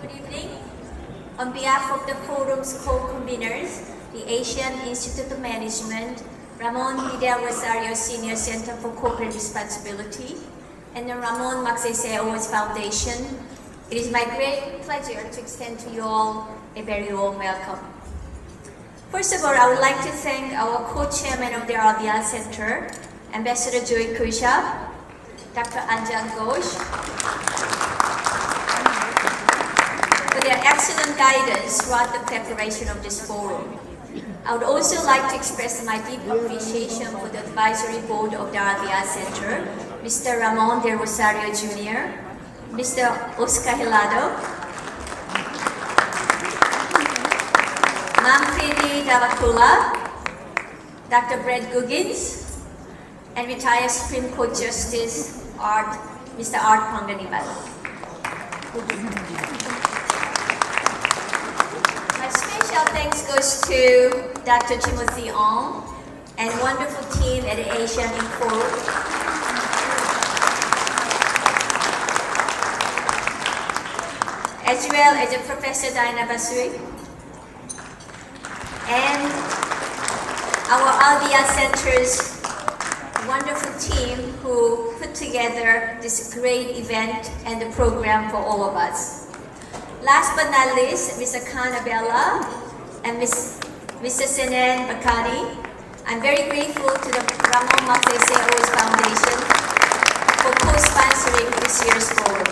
Good evening. On behalf of the forum's co-conveners, the Asian Institute of Management, Ramon Vidal Rosario Senior Center for Corporate Responsibility, and the Ramon Magsaysay Awards Foundation, it is my great pleasure to extend to you all a very warm welcome. First of all, I would like to thank our co-chairman of the RVR Center, Ambassador Ghosh, Dr. Anjan Ghosh, for their excellent guidance throughout the preparation of this forum. I would also like to express my deep appreciation for the advisory board of the RVR Center, Mr. Ramon de Rosario Jr., Mr. Oscar Helado, Manfredi Davatula, Dr. Brett Guggins, and retired Supreme Court Justice Mr. Art Panganiban. My special thanks goes to Dr. Timothy Ong and wonderful team at the Asian Forum. As well as Professor Diana Basui and our RVR Center's wonderful team who put together this great event and the program for all of us. Last but not least, Mr. Kang and Mr. Senen Bakani. I'm very grateful to the Ramon Magsaysay Awards Foundation for co-sponsoring this year's forum.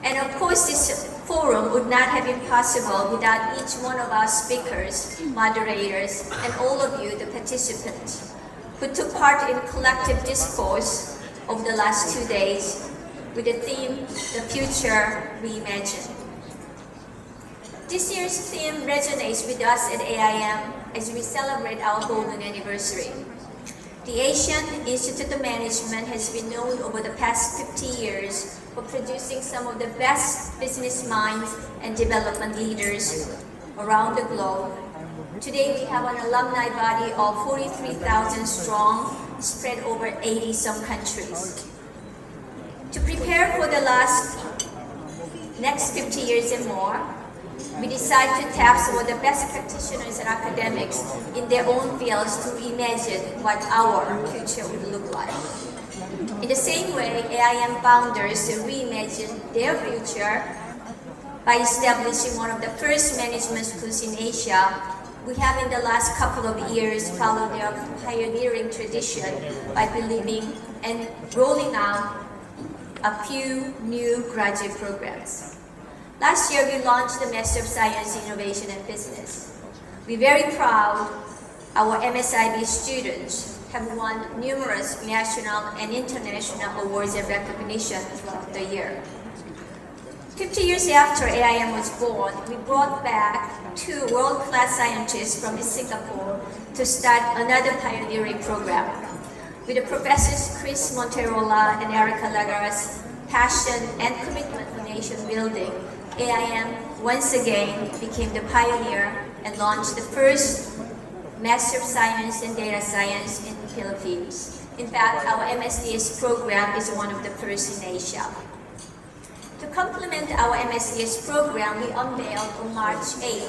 And of course, this forum would not have been possible without each one of our speakers, moderators, and all of you, the participants, who took part in collective discourse over the last 2 days with the theme, The Future Reimagined. This year's theme resonates with us at AIM as we celebrate our golden anniversary. The Asian Institute of Management has been known over the past 50 years for producing some of the best business minds and development leaders around the globe. Today we have an alumni body of 43,000 strong, spread over 80-some countries. To prepare for the next 50 years and more, we decided to tap some of the best practitioners and academics in their own fields to imagine what our future would look like. In the same way, AIM founders reimagined their future by establishing one of the first management schools in Asia. We have in the last couple of years followed their pioneering tradition by believing and rolling out a few new graduate programs. Last year, we launched the Master of Science, Innovation and Business. We're very proud our MSIB students have won numerous national and international awards and recognition throughout the year. 50 years after AIM was born, we brought back 2 world-class scientists from Singapore to start another pioneering program. With the Professors Chris Monterola and Erica Lagaras' passion and commitment for nation building, AIM once again became the pioneer and launched the first Master of Science and Data Science in the Philippines. In fact, our MSDS program is one of the first in Asia. To complement our MSDS program, we unveiled on March 8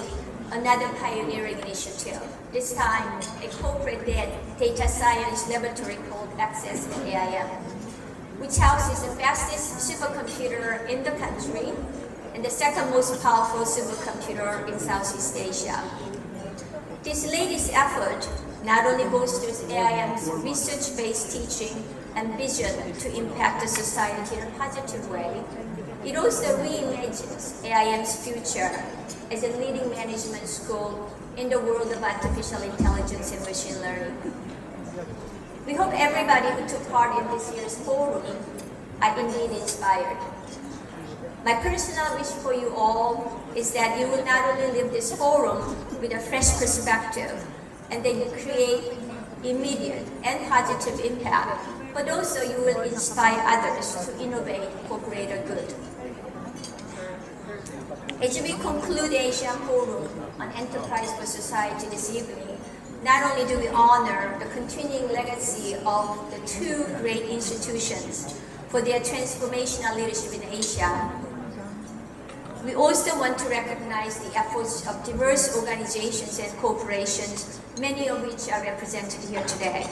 another pioneering initiative, this time a corporate data science laboratory called Access at AIM, which houses the fastest supercomputer in the country and the second most powerful supercomputer in Southeast Asia. This latest effort not only bolsters AIM's research-based teaching and vision to impact the society in a positive way, it also reimagines AIM's future as a leading management school in the world of artificial intelligence and machine learning. We hope everybody who took part in this year's forum are indeed inspired. My personal wish for you all is that you will not only leave this forum with a fresh perspective and that you create immediate and positive impact, but also you will inspire others to innovate for greater good. As we conclude the Asian Forum on Enterprise for Society this evening, not only do we honor the continuing legacy of the 2 great institutions for their transformational leadership in Asia, We also want to recognize the efforts of diverse organizations and corporations, many of which are represented here today.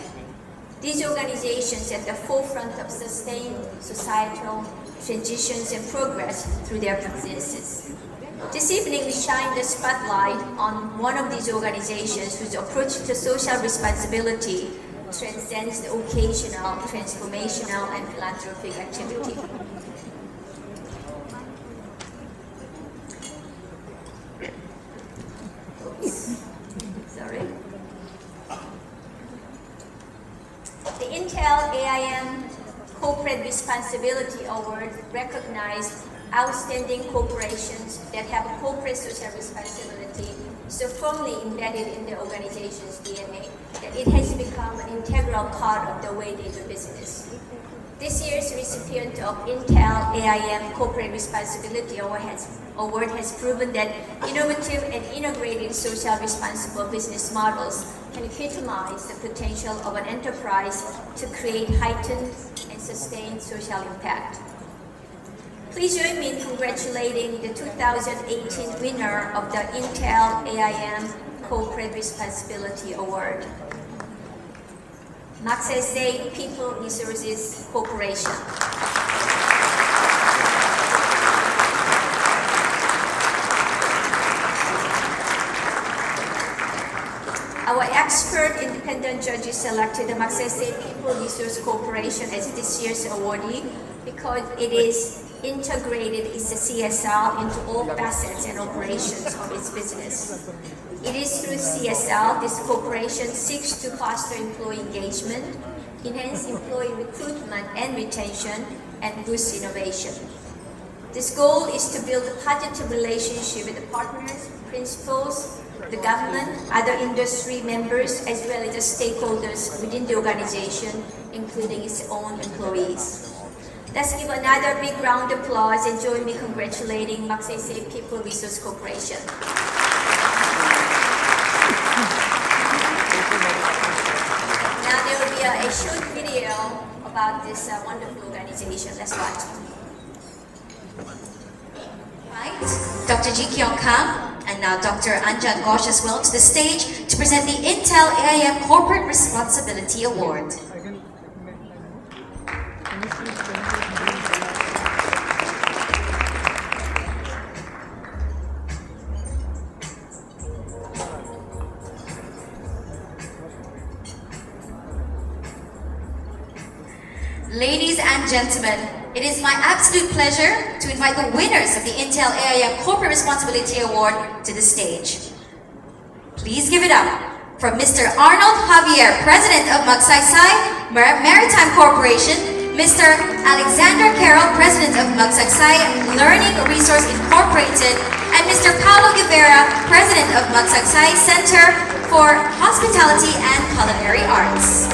These organizations at the forefront of sustained societal transitions and progress through their businesses. This evening, we shine the spotlight on one of these organizations whose approach to social responsibility transcends the occasional, transformational, and philanthropic activity. Sorry. The Intel AIM Corporate Responsibility Award recognized outstanding corporations that have a corporate social responsibility so firmly embedded in the organization's DNA that it has become an integral part of the way they do business. This year's recipient of Intel AIM Corporate Responsibility Award has proven that innovative and integrated social responsible business models can epitomize the potential of an enterprise to create heightened and sustained social impact. Please join me in congratulating the 2018 winner of the Intel AIM Corporate Responsibility Award, Magsaysay People Resources Corporation. Our expert independent judges selected the Magsaysay People Resource Corporation as this year's awardee because it is integrated its CSR into all facets and operations of its business. It is through CSR this corporation seeks to foster employee engagement, enhance employee recruitment and retention, and boost innovation. This goal is to build a positive relationship with the partners, principals, the government, other industry members, as well as the stakeholders within the organization, including its own employees. Let's give another big round of applause and join me congratulating Magsaysay People Resource Corporation. Now there will be a short video about this wonderful organization. Let's watch. Right, Dr. Jikyeong Kang and now Dr. Anjan Ghosh as well to the stage to present the Intel AIM Corporate Responsibility Award. Ladies and gentlemen, it is my absolute pleasure to invite the winners of the Intel AIM Corporate Responsibility Award to the stage. Please give it up for Mr. Arnold Javier, President of Magsaysay Maritime Corporation, Mr. Alexander Carroll, President of Magsaysay Learning Resource Incorporated, and Mr. Paulo Guevara, President of Magsaysay Center for Hospitality and Culinary Arts.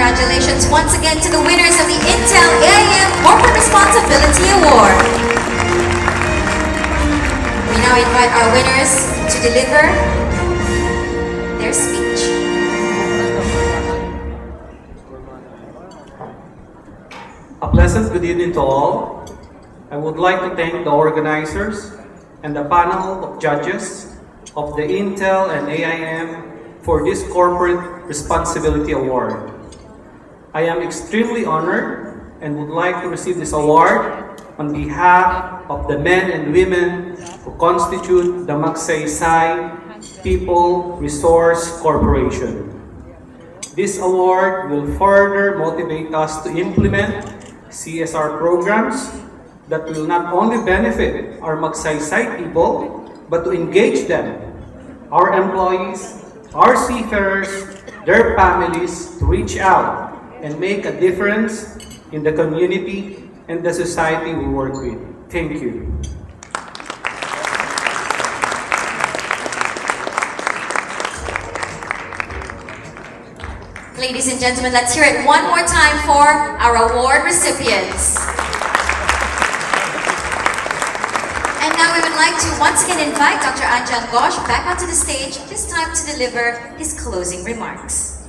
Congratulations once again to the winners of the Intel AIM Corporate Responsibility Award. We now invite our winners to deliver their speech. A pleasant good evening to all. I would like to thank the organizers and the panel of judges of the Intel and AIM for this Corporate Responsibility Award. I am extremely honored and would like to receive this award on behalf of the men and women who constitute the Magsaysay People Resource Corporation. This award will further motivate us to implement CSR programs that will not only benefit our Magsaysay people, but to engage them, our employees, our seafarers, their families, to reach out and make a difference in the community and the society we work with. Thank you. Ladies and gentlemen, let's hear it one more time for our award recipients. And now we would like to once again invite Dr. Anjan Ghosh back onto the stage, this time to deliver his closing remarks.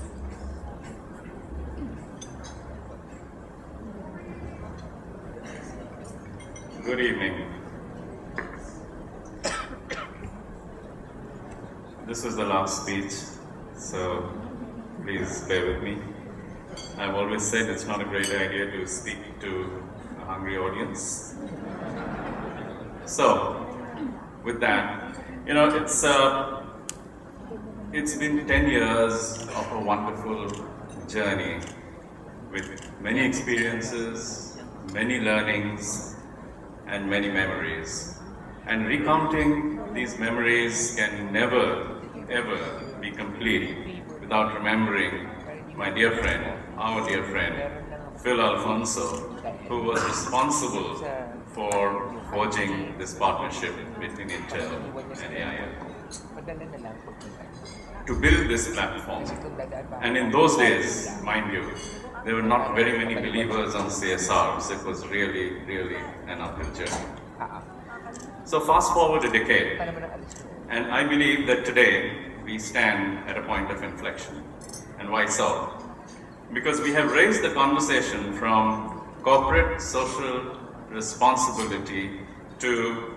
Good evening. This is the last speech, so please bear with me. I've always said it's not a great idea to speak to a hungry audience. So, with that, it's been 10 years of a wonderful journey with many experiences, many learnings, and many memories. And recounting these memories can never, ever be complete without remembering my dear friend, our dear friend, Phil Alfonso, who was responsible for forging this partnership between Intel and AIM to build this platform. And in those days, mind you, there were not very many believers on CSR, so it was really, really an uphill journey. So fast forward a decade, and I believe that today we stand at a point of inflection. And why so? Because we have raised the conversation from corporate social responsibility to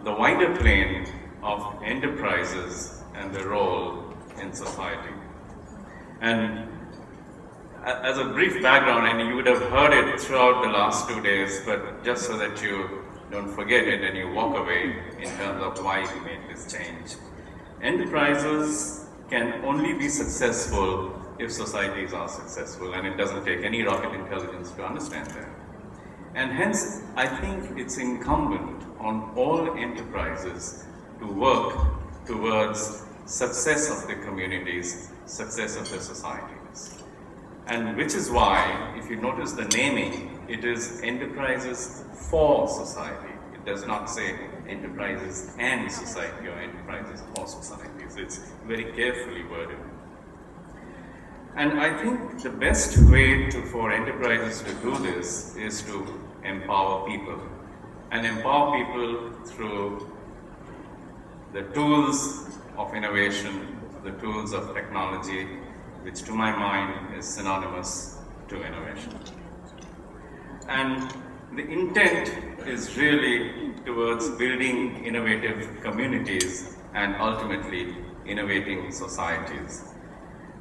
the wider plane of enterprises and their role in society. And as a brief background, and you would have heard it throughout the last 2 days, but just so that you don't forget it and you walk away in terms of why we made this change. Enterprises can only be successful if societies are successful, and it doesn't take any rocket intelligence to understand that. And hence, I think it's incumbent on all enterprises to work towards success of the communities, success of the societies. And which is why, if you notice the naming, it is enterprises for society. It does not say enterprises and society or enterprises for societies. It's very carefully worded. And I think the best way for enterprises to do this is to empower people. And empower people through the tools of innovation, the tools of technology, which to my mind is synonymous to innovation. And the intent is really towards building innovative communities and ultimately innovating societies.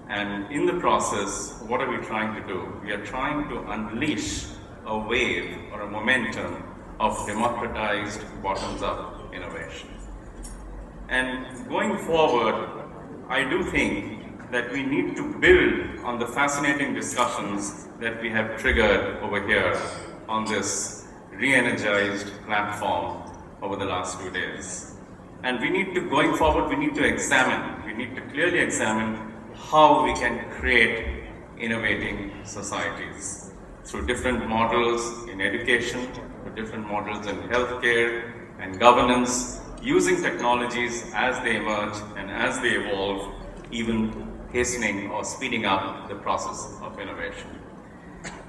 And in the process, what are we trying to do? We are trying to unleash a wave or a momentum of democratized bottoms-up innovation. And going forward, I do think that we need to build on the fascinating discussions that we have triggered over here on this re-energized platform over the last 2 days. And we need to, going forward, we need to clearly examine how we can create innovating societies through different models in education, through different models in healthcare and governance, using technologies as they emerge and as they evolve, even hastening or speeding up the process of innovation.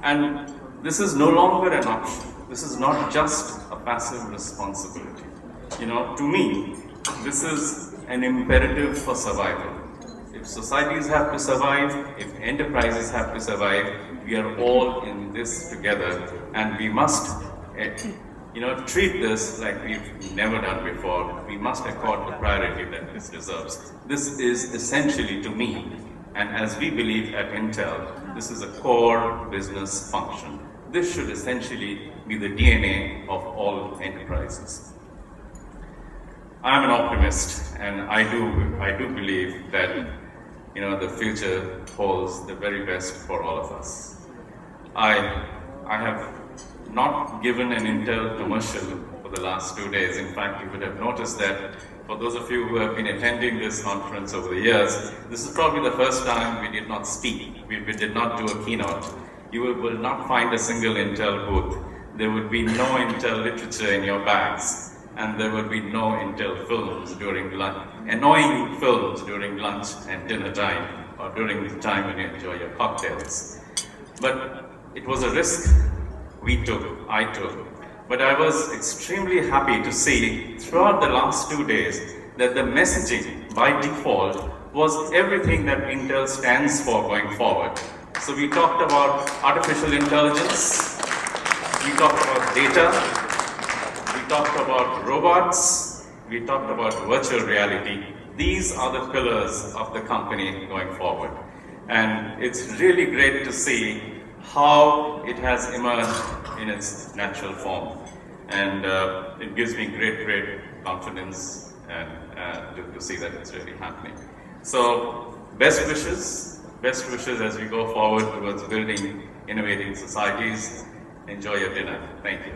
And this is no longer an option. This is not just a passive responsibility. To me, this is an imperative for survival. If societies have to survive, if enterprises have to survive, we are all in this together, and we must treat this like we've never done before. We must accord the priority that this deserves. This is essentially, to me, and as we believe at Intel, this is a core business function. This should essentially be the DNA of all enterprises. I'm an optimist, and I do believe that the future holds the very best for all of us. I have not given an Intel commercial for for the last 2 days. In fact, you would have noticed that for those of you who have been attending this conference over the years, this is probably the first time we did not speak. We did not do a keynote. You will not find a single Intel booth. There would be no Intel literature in your bags, and there would be no Intel films during lunch, annoying films during lunch and dinner time, or during the time when you enjoy your cocktails. But it was a risk we took, I took. But I was extremely happy to see throughout the last 2 days that the messaging by default was everything that Intel stands for going forward. So we talked about artificial intelligence, we talked about data, we talked about robots, we talked about virtual reality. These are the pillars of the company going forward. And it's really great to see how it has emerged in its natural form. And it gives me great confidence and to see that it's really happening. So best wishes as we go forward towards building innovating societies. Enjoy your dinner. Thank you.